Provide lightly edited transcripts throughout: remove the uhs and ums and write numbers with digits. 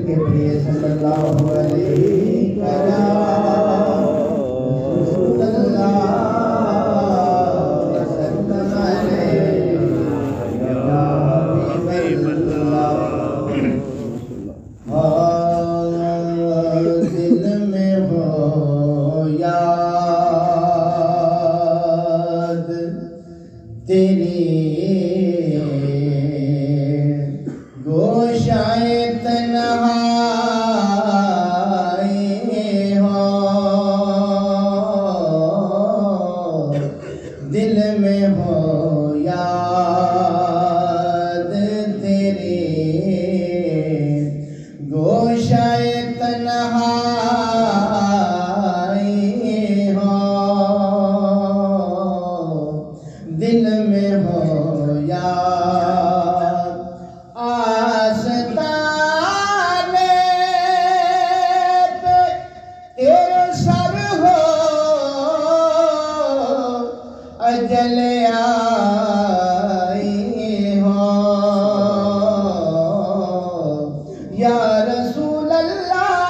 के प्रिय सल्लल्लाहु अलैहि दिल में हो याद तेरी गोशाए तन्हाई हो, दिल में हो याद तेरी गोशाए तन्हाई हो, दिल में हो याद आस्ताने पे तेरे सर हो अजल आई हो, या रसूल अल्लाह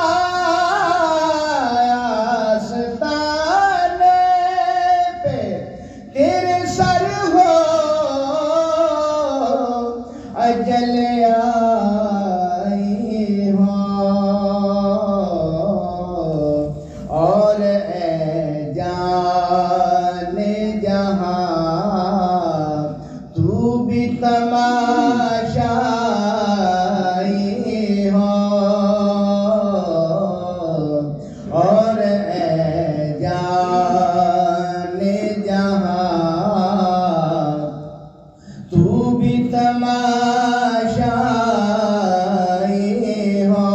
आस्ताने पे तेरे सर हो अजल आई हो, और ए जाने जहां तू भी तमाशाई हो, और ए जाने जहां तू भी तमाशाई हो।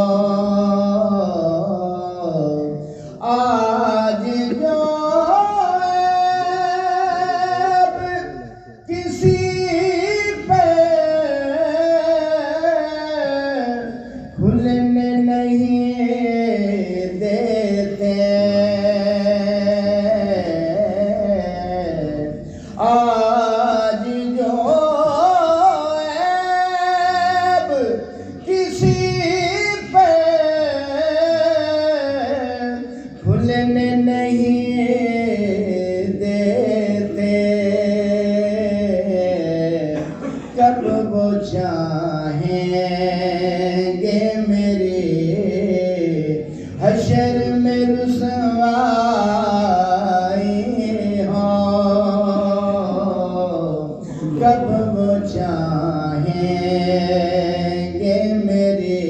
आज जो ऐब किसी पे खुलने नहीं देते, आज जो ऐब किसी पे खुलने नहीं देते, कब वो चाहेंगे मेरे हशर में रुसवाई हो, कब वो चाहेंगे मेरे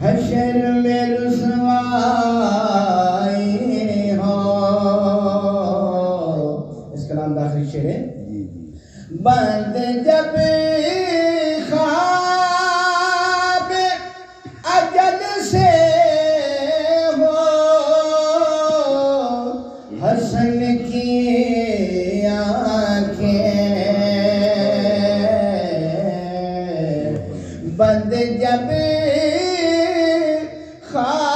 हशर में रुसवाई हो। इस कलाम का आखिरी शेर है, बंद जब ख्वाब अजल से हो हसन की आंखें, बंद जब ख्वाब